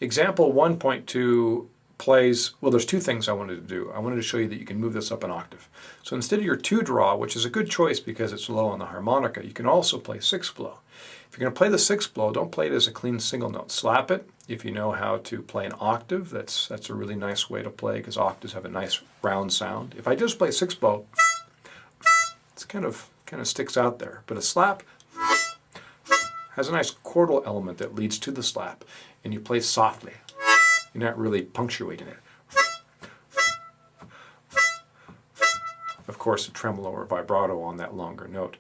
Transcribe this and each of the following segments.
Example 1.2 plays, well, there's two things I wanted to do. I wanted to show you that you can move this up an octave. So instead of your 2-draw, which is a good choice because it's low on the harmonica, you can also play 6-blow. If you're going to play the 6-blow, don't play it as a clean single note. Slap it. If you know how to play an octave, that's a really nice way to play because octaves have a nice round sound. If I just play 6-blow, it's kind of sticks out there. But a slap has a nice chordal element that leads to the slap, and you play softly. You're not really punctuating it. Of course, a tremolo or vibrato on that longer note.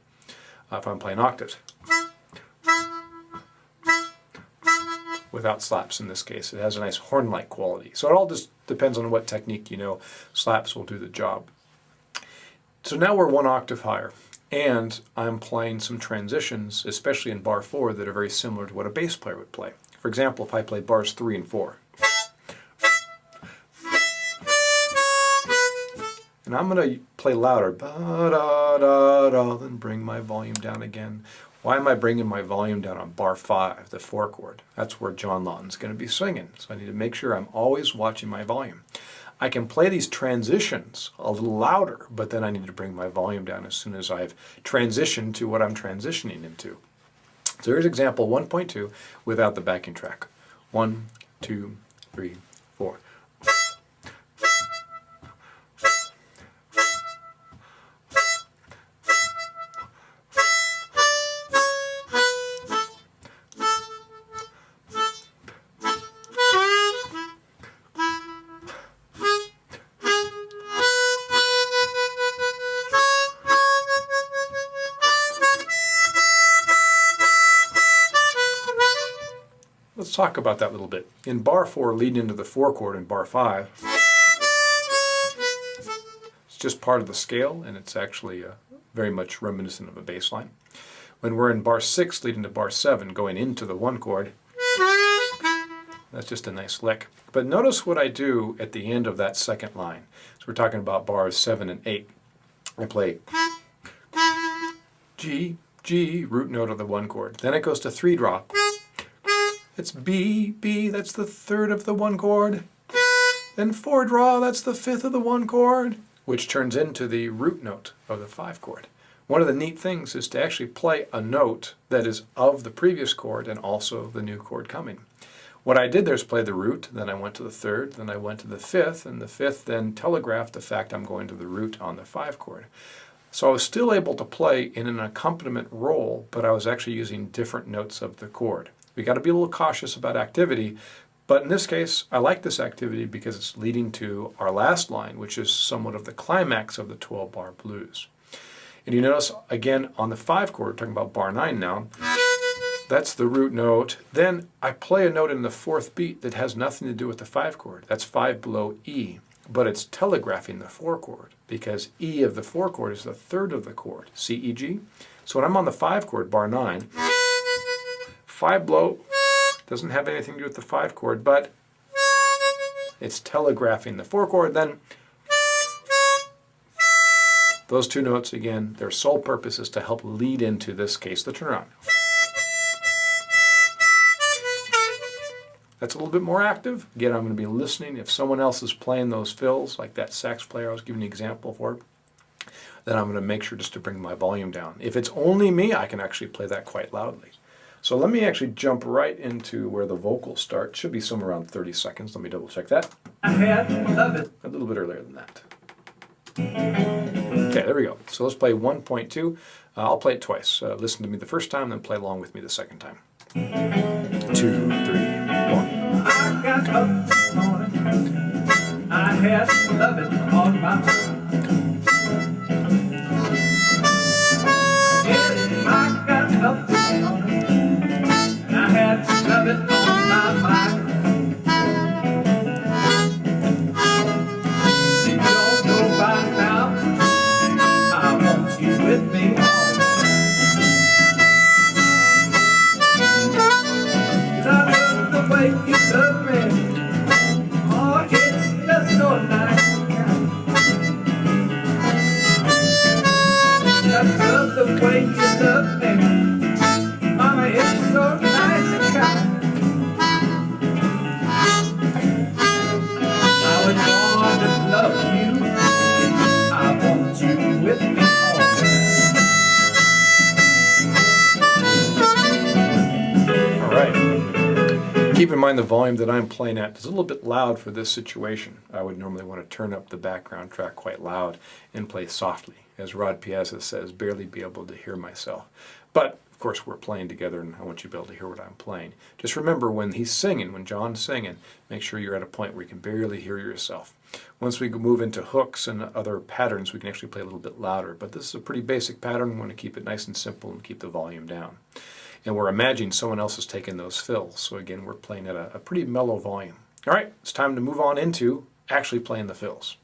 If I'm playing octaves, without slaps in this case, it has a nice horn-like quality. So it all just depends on what technique you know. Slaps will do the job. So now we're 1 octave higher, and I'm playing some transitions, especially in bar 4, that are very similar to what a bass player would play. For example, if I play bars 3 and 4. And I'm going to play louder, ba-da-da-da, then bring my volume down again. Why am I bringing my volume down on bar 5, the 4 chord? That's where John Lawton's going to be singing, so I need to make sure I'm always watching my volume. I can play these transitions a little louder, but then I need to bring my volume down as soon as I've transitioned to what I'm transitioning into. So here's example 1.2 without the backing track. 1, 2, 3, 4. Let's talk about that a little bit. In bar 4, leading into the 4 chord in bar 5, it's just part of the scale, and it's actually very much reminiscent of a bass line. When we're in bar 6, leading to bar 7, going into the 1 chord, that's just a nice lick. But notice what I do at the end of that second line. So we're talking about bars 7 and 8. I play G, G, root note of the 1 chord. Then it goes to 3-draw. It's B, B, that's the 3rd of the 1 chord. Then 4-draw, that's the 5th of the 1 chord, which turns into the root note of the 5 chord. One of the neat things is to actually play a note that is of the previous chord and also the new chord coming. What I did there is play the root, then I went to the 3rd, then I went to the 5th, and the 5th then telegraphed the fact I'm going to the root on the 5 chord. So I was still able to play in an accompaniment role, but I was actually using different notes of the chord. We got to be a little cautious about activity, but in this case, I like this activity because it's leading to our last line, which is somewhat of the climax of the 12-bar blues. And you notice, again, on the 5 chord, we're talking about bar 9 now, that's the root note. Then I play a note in the 4th beat that has nothing to do with the 5 chord. That's 5 below E, but it's telegraphing the 4 chord because E of the 4 chord is the 3rd of the chord, C, E, G. So when I'm on the 5 chord, bar 9, 5 blow doesn't have anything to do with the 5 chord, but it's telegraphing the 4 chord. Then those 2 notes, again, their sole purpose is to help lead into, this case, the turnaround. That's a little bit more active. Again, I'm going to be listening. If someone else is playing those fills, like that sax player I was giving you an example for, then I'm going to make sure just to bring my volume down. If it's only me, I can actually play that quite loudly. So let me actually jump right into where the vocals start. Should be somewhere around 30 seconds. Let me double check that. I love it. A little bit earlier than that. Okay, there we go. So let's play 1.2. I'll play it twice. Listen to me the first time, then play along with me the second time. 2, 3, 1. I got up this morning. I had love it on my mind. Yeah, I got up this morning. I had love it on my mind. You don't know by now, I want you with me all the time. 'Cause I love the way you love me. Oh, it's just so nice. I love the way you love me. Mama, it's so nice and kind. mind the volume that I'm playing at is a little bit loud for this situation. I would normally want to turn up the background track quite loud and play softly. As Rod Piazza says, barely be able to hear myself. But of course we're playing together and I want you to be able to hear what I'm playing. Just remember when he's singing, when John's singing, make sure you're at a point where you can barely hear yourself. Once we move into hooks and other patterns, we can actually play a little bit louder. But this is a pretty basic pattern. We want to keep it nice and simple and keep the volume down. And we're imagining someone else is taking those fills. So again, we're playing at a pretty mellow volume. All right, it's time to move on into actually playing the fills.